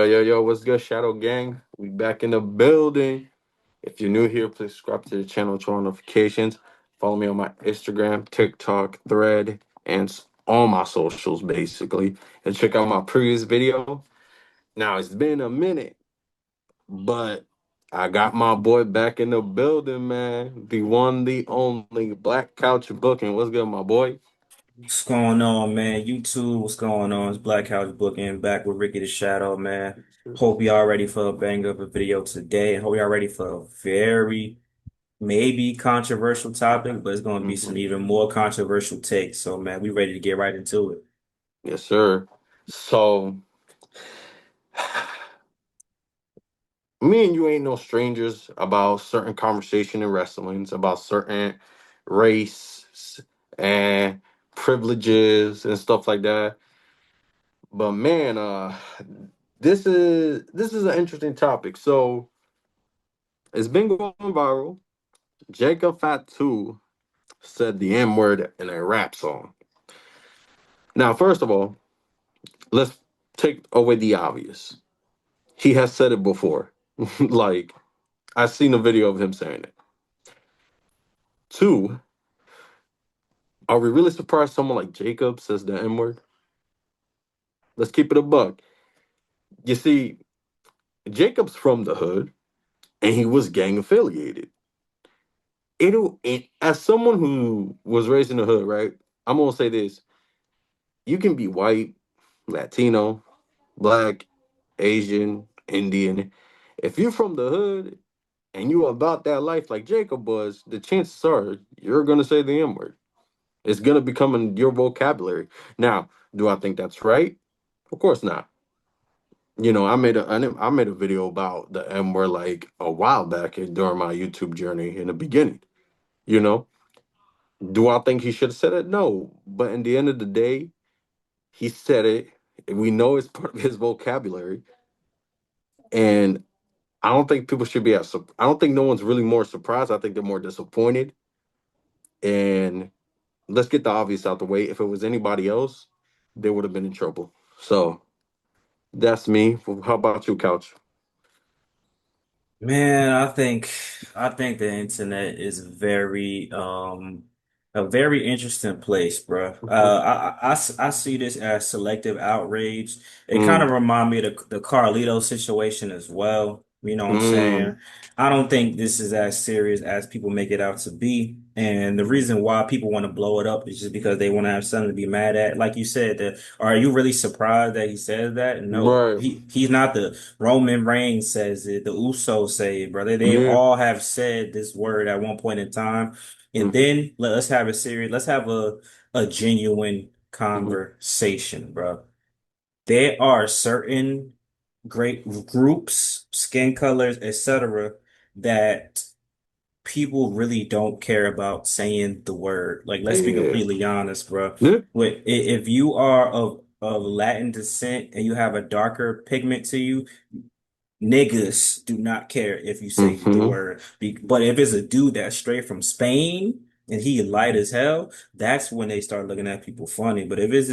Yo, what's good, Shadow Gang? We back in the building. If you're new here, please subscribe to the channel, turn on notifications. Follow me on my Instagram, TikTok, Thread, and all my socials, basically. And check out my previous video. Now, it's been a minute, but I got my boy back in the building, man. The one, the only Black Couch Booking. What's good, my boy? What's going on, man? YouTube, what's going on? It's Black House Booking back with Ricky the Shadow, man. Hope y'all ready for a bang up a video today. And hope y'all ready for a very maybe controversial topic, but it's going to be some Mhm. even more controversial takes. So, man, we ready to get right into it. Yes, sir. So, me and you ain't no strangers about certain conversation in wrestlings, about certain race and privileges and stuff like that. But man, this is an interesting topic. So it's been going viral. Jacob Fatu said the N word in a rap song. Now, first of all, let's take away the obvious. He has said it before. Like, I've seen a video of him saying it. Two, are we really surprised someone like Jacob says the N word? Let's keep it a buck. You see, Jacob's from the hood and he was gang affiliated. As someone who was raised in the hood, right? I'm gonna say this: you can be white, Latino, black, Asian, Indian. If you're from the hood and you about that life like Jacob was, the chances are you're gonna say the N word. It's gonna become in your vocabulary. Now, do I think that's right? Of course not. I made a video about the M word like a while back during my YouTube journey in the beginning. You know, do I think he should have said it? No, but in the end of the day, he said it. We know it's part of his vocabulary, and I don't think people should be I don't think no one's really more surprised. I think they're more disappointed. And let's get the obvious out the way. If it was anybody else, they would have been in trouble. So that's me. How about you, Couch? Man, I think the internet is very a very interesting place, bro. I see this as selective outrage. It kind of Mm, remind me of the Carlito situation as well. You know what I'm mm, saying? I don't think this is as serious as people make it out to be. And the reason why people want to blow it up is just because they want to have something to be mad at. Like you said, that are you really surprised that he says that? No, right. he's not the Roman Reigns says it. The Usos say it, brother. They Yeah. all have said this word at one point in time. And Mm-hmm. then let's have a serious, let's have a genuine Mm-hmm. conversation, bro. There are certain great groups, skin colors, etc., that people really don't care about saying the word. Like, let's be Yeah. completely honest, bro. Yeah. If you are of Latin descent and you have a darker pigment to you, niggas do not care if you say the Mm-hmm. word. But if it's a dude that's straight from Spain and he light as hell, that's when they start looking at people funny. But if it's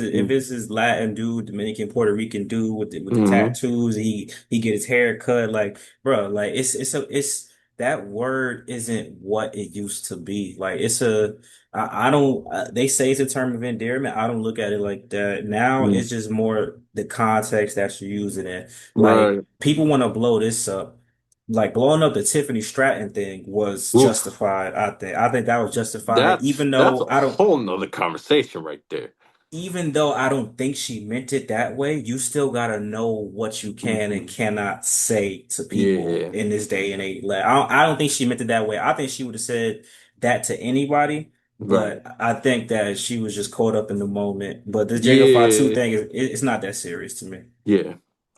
this Latin dude, Dominican, Puerto Rican dude with the Mm-hmm. tattoos, he get his hair cut, like, bro, like it's that word isn't what it used to be. Like it's a I don't. They say it's a term of endearment. I don't look at it like that. Now Mm. it's just more the context that you're using it. Like Right. people want to blow this up. Like blowing up the Tiffany Stratton thing was Oof. justified, I think. I think that was justified, That's a whole nother conversation right there. even though I don't think she meant it that way, you still gotta know what you can and Mm-hmm. cannot say to people Yeah. in this day and age. Like, I don't think she meant it that way. I think she would have said that to anybody, Right. but I think that she was just caught up in the moment. But the Jacob Fatu Yeah. thing it's not that serious to me. Yeah.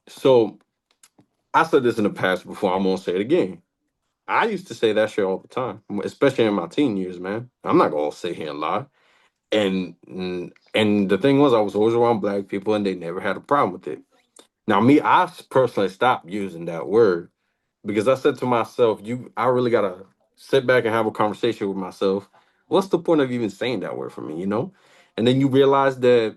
So I said this in the past before. I'm gonna say it again. I used to say that shit all the time, especially in my teen years, man. I'm not gonna sit here and lie. And the thing was, I was always around black people, and they never had a problem with it. Now, me, I personally stopped using that word because I said to myself, I really gotta sit back and have a conversation with myself. What's the point of even saying that word for me, you know? And then you realize that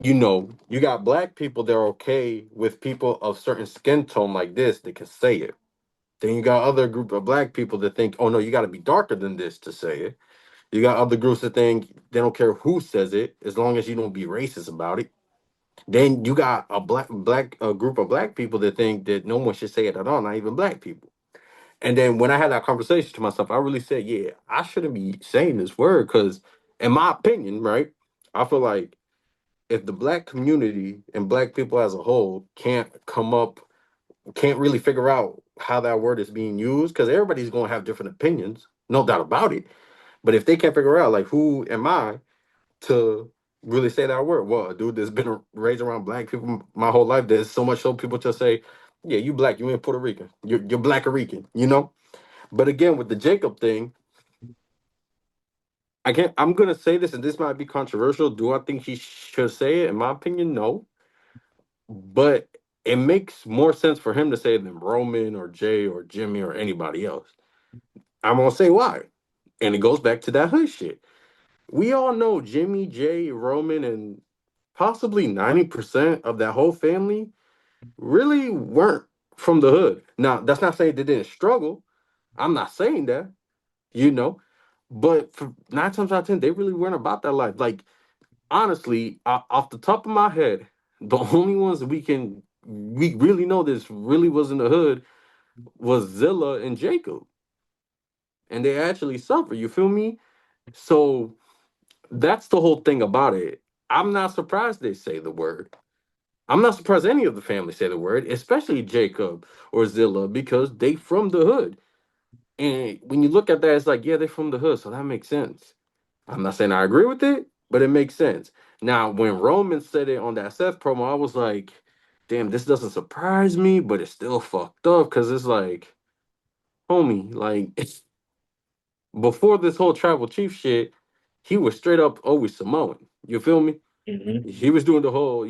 you got black people that are okay with people of certain skin tone like this that can say it. Then you got other group of black people that think, oh no, you got to be darker than this to say it. You got other groups that think they don't care who says it as long as you don't be racist about it. Then you got a black a group of black people that think that no one should say it at all, not even black people. And then when I had that conversation to myself, I really said, yeah, I shouldn't be saying this word because, in my opinion, right, I feel like if the black community and black people as a whole can't really figure out how that word is being used, because everybody's going to have different opinions, no doubt about it. But if they can't figure out, like, who am I to really say that word? Well, a dude that's been raised around black people my whole life, there's so much so people just say, yeah, you black, you ain't Puerto Rican, you're Black Rican, you know? But again, with the Jacob thing, I'm gonna say this, and this might be controversial. Do I think he should say it? In my opinion, no. But it makes more sense for him to say it than Roman or Jay or Jimmy or anybody else. I'm gonna say why. And it goes back to that hood shit. We all know Jimmy, Jay, Roman, and possibly 90% of that whole family really weren't from the hood. Now, that's not saying they didn't struggle. I'm not saying that, you know. But for 9 times out of 10, they really weren't about that life. Like, honestly, off the top of my head, the only ones that we really know this really was in the hood was Zilla and Jacob, and they actually suffer. You feel me? So that's the whole thing about it. I'm not surprised they say the word. I'm not surprised any of the family say the word, especially Jacob or Zilla, because they from the hood. And when you look at that, it's like, yeah, they're from the hood, so that makes sense. I'm not saying I agree with it, but it makes sense. Now, when Roman said it on that Seth promo, I was like, damn, this doesn't surprise me, but it's still fucked up because it's like, homie, like before this whole tribal chief shit, he was straight up always Samoan. You feel me? Hmm. He was doing the whole,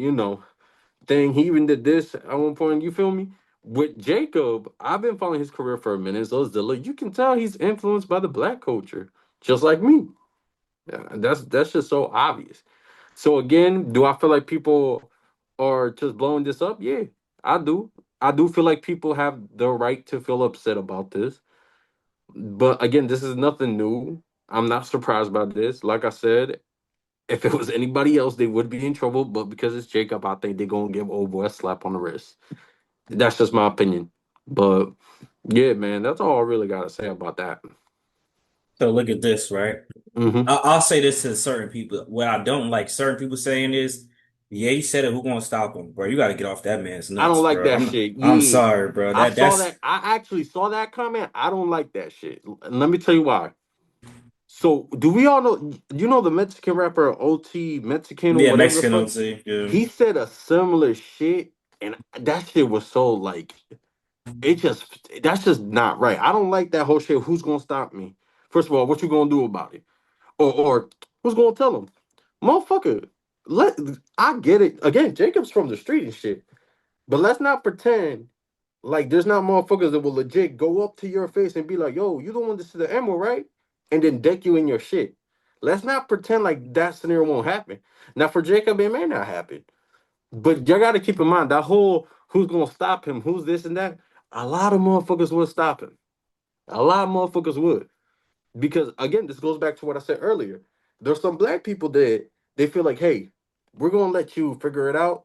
thing. He even did this at one point. You feel me? With Jacob, I've been following his career for a minute. So Zilla, you can tell he's influenced by the black culture, just like me. Yeah, that's just so obvious. So again, do I feel like people are just blowing this up? Yeah, I do. I do feel like people have the right to feel upset about this. But again, this is nothing new. I'm not surprised by this. Like I said, if it was anybody else, they would be in trouble. But because it's Jacob, I think they're gonna give old boy a slap on the wrist. That's just my opinion. But yeah, man, that's all I really gotta say about that. So look at this, right? Hmm. I'll say this to certain people. What I don't like certain people saying is, yeah, he said it. Who gonna stop him, bro? You got to get off that man's I nuts, don't like bro. that I'm shit. I'm Yeah. sorry, bro. I That saw that. that's I actually saw that comment. I don't like that shit. And let me tell you why. So, do we all know? You know the Mexican rapper OT Mexican or yeah, whatever the Mexican fuck. OT. Yeah. He said a similar shit, and that shit was so like it just that's just not right. I don't like that whole shit. Who's gonna stop me? First of all, what you gonna do about it? Or who's gonna tell him, motherfucker? Let I get it. Again, Jacob's from the street and shit, but let's not pretend like there's not motherfuckers that will legit go up to your face and be like, "Yo, you don't want this to the emerald, right?" And then deck you in your shit. Let's not pretend like that scenario won't happen. Now for Jacob, it may not happen, but you got to keep in mind that whole who's gonna stop him, who's this and that. A lot of motherfuckers would stop him. A lot of motherfuckers would because again, this goes back to what I said earlier. There's some black people that they feel like, "Hey, we're gonna let you figure it out."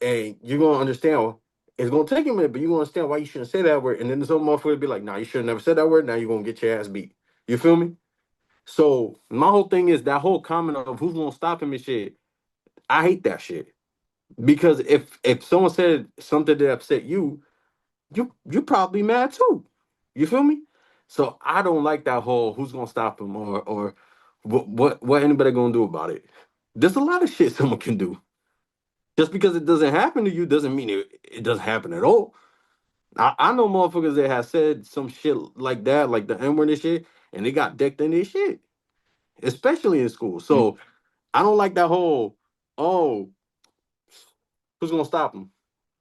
And you're gonna understand. It's gonna take a minute, but you're gonna understand why you shouldn't say that word. And then some motherfucker be like, "Nah, you should have never said that word. Now you're gonna get your ass beat." You feel me? So my whole thing is that whole comment of who's gonna stop him and shit. I hate that shit because if someone said something that upset you, you probably mad too. You feel me? So I don't like that whole who's gonna stop him or what anybody gonna do about it. There's a lot of shit someone can do. Just because it doesn't happen to you doesn't mean it doesn't happen at all. I know motherfuckers that have said some shit like that, like the N word and shit, and they got decked in their shit, especially in school. So I don't like that whole, oh, who's gonna stop him?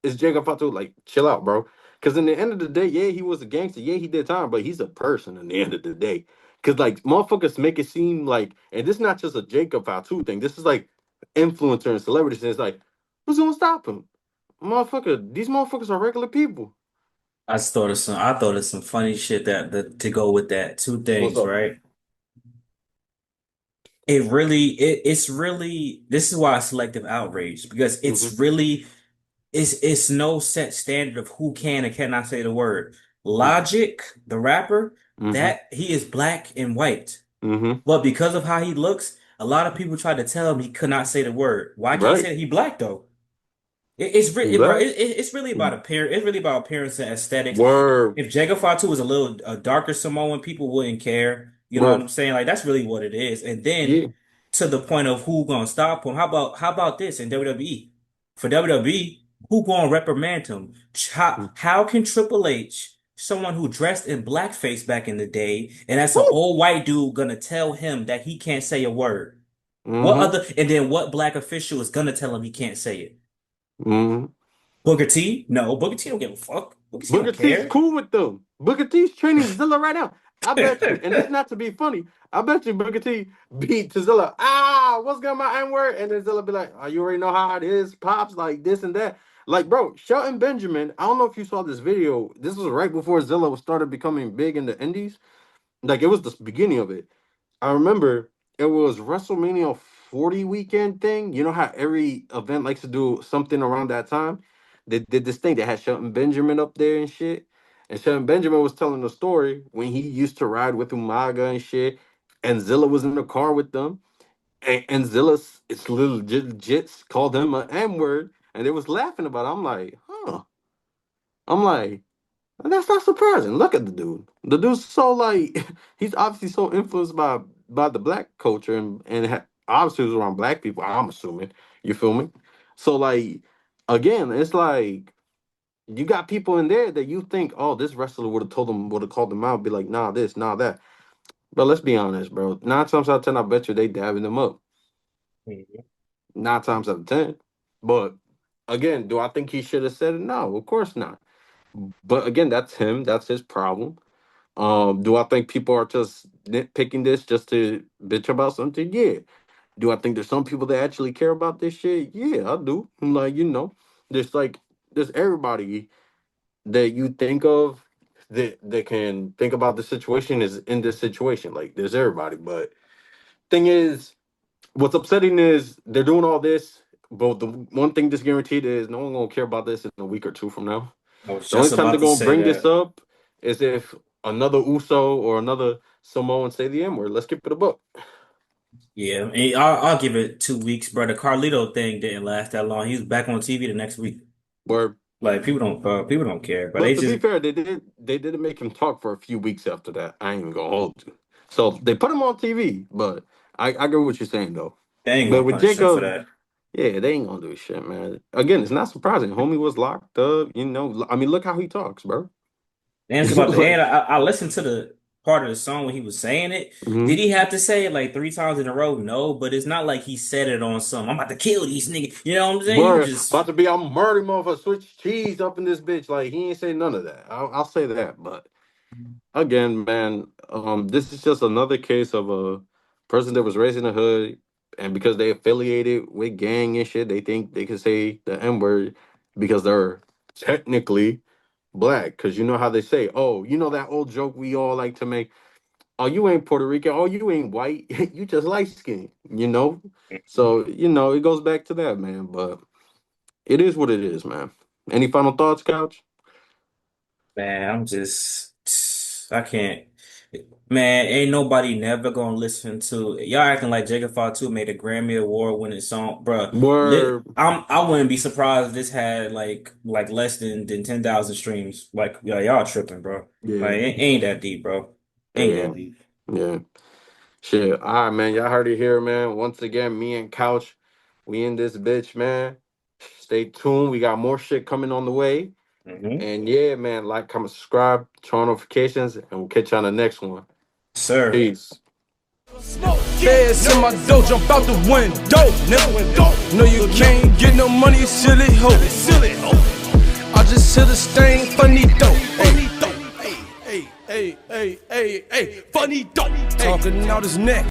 It's Jacob Fatu. Like, chill out, bro. Because in the end of the day, yeah, he was a gangster. Yeah, he did time, but he's a person in the end of the day. Because, like, motherfuckers make it seem like, and this is not just a Jacob Fatu thing. This is like influencer and celebrities, and it's like, who's gonna stop him? Motherfucker, these motherfuckers are regular people. I thought of some funny shit that to go with that. Two What's things, up? right? It's really this is why I selective outrage because Mm-hmm. it's no set standard of who can and cannot say the word. Mm-hmm. Logic, the rapper, Mm-hmm. that he is black and white. Mm-hmm. But because of how he looks, a lot of people tried to tell him he could not say the word. Why can't he Right. say that he black though? It's He really, bro. black. It's really about appearance. It's really about appearance and aesthetics. Word. If Jacob Fatu was a little a darker Samoan, people wouldn't care. You know what Bro. I'm saying? Like that's really what it is. And then Yeah. to the point of who gonna stop him? How about this in WWE? For WWE, who gonna reprimand him? How can Triple H, someone who dressed in blackface back in the day, and that's an Woo. old white dude, gonna tell him that he can't say a word? What Mm-hmm. other? And then what black official is gonna tell him he can't say it? Mm-hmm. Booger T? No, Booger T don't give a fuck. Booger T don't Booker T's care. cool with them. Booker T's training Zilla right now. I bet you, and this not to be funny, I bet you Booker T beat to Zilla. Ah, what's good, my N word? And then Zilla be like, oh, you already know how it is, pops, like this and that. Like, bro, Shelton Benjamin, I don't know if you saw this video. This was right before Zilla started becoming big in the Indies. Like, it was the beginning of it. I remember it was WrestleMania 40 weekend thing. You know how every event likes to do something around that time? They did this thing. They had Shelton Benjamin up there and shit. And Shelton Benjamin was telling the story when he used to ride with Umaga and shit. And Zilla was in the car with them. And Zilla's it's little jits called him an M word. And they was laughing about it. I'm like, huh. I'm like, and that's not surprising. Look at the dude. The dude's so like he's obviously so influenced by the black culture and obviously was around black people. I'm assuming you feel me. So like again, it's like you got people in there that you think, oh, this wrestler would have called them out, be like, nah, this, nah, that. But let's be honest, bro. 9 times out of 10, I bet you they dabbing them up. 9 times out of 10. But again, do I think he should have said it? No, of course not. But again, that's him. That's his problem. Do I think people are just nitpicking this just to bitch about something? Yeah. Do I think there's some people that actually care about this shit? Yeah, I do. Like, there's like there's everybody that you think of that can think about the situation is in this situation. Like there's everybody. But thing is, what's upsetting is they're doing all this, but the one thing that's guaranteed is no one gonna care about this in a week or two from now. I was The only just time about they're to gonna say bring this that. up is if another Uso or another Samoan say the M word. Let's keep it a book. Yeah, and I'll give it 2 weeks, bro. The Carlito thing didn't last that long. He was back on TV the next week. Where, Like people don't care, but but they to be just fair, they didn't make him talk for a few weeks after that. I ain't even gonna hold you. So they put him on TV, but I get what you're saying though. they ain't But gonna with punish him for Jacob, that. yeah, they ain't gonna do shit, man. Again, it's not surprising. Homie was locked up. I mean, look how he talks, bro. And it's about the Like, end. I listened to the part of the song when he was saying it. Did mhm. he have to say it like 3 times in a row? No, but it's not like he said it on some. I'm about to kill these niggas. You know what I'm saying? He was Word, just about to be, I'm murdering motherfucker, switch cheese up in this bitch. Like, he ain't say none of that. I'll say that. But again, man, this is just another case of a person that was raised in the hood, and because they affiliated with gang and shit, they think they can say the N word because they're technically black. Because you know how they say, oh, you know that old joke we all like to make. Oh, you ain't Puerto Rican. Oh, you ain't white. You just light skinned. So it goes back to that, man. But it is what it is, man. Any final thoughts, Couch? man, I can't. Man, ain't nobody never gonna listen to y'all acting like Jacob Fatu made a Grammy Award winning song, bruh. Word. I wouldn't be surprised if this had like less than 10,000 streams. Like y'all tripping, bro. Like Yeah. it ain't that deep, bro. Ain't Yeah. that deep. Yeah. Shit. All right, man. Y'all heard it here, man. Once again, me and Couch, we in this bitch, man. Stay tuned. We got more shit coming on the way. Hmm. And yeah, man, like, comment, subscribe, turn on notifications, and we'll catch you on the next one. Sir. Peace. Feds in my dough, jump out the window, nigga. No, you can't get no money, you silly hoe. I just hit a stain, funny dope. Hey, funny dope. Talking out his neck.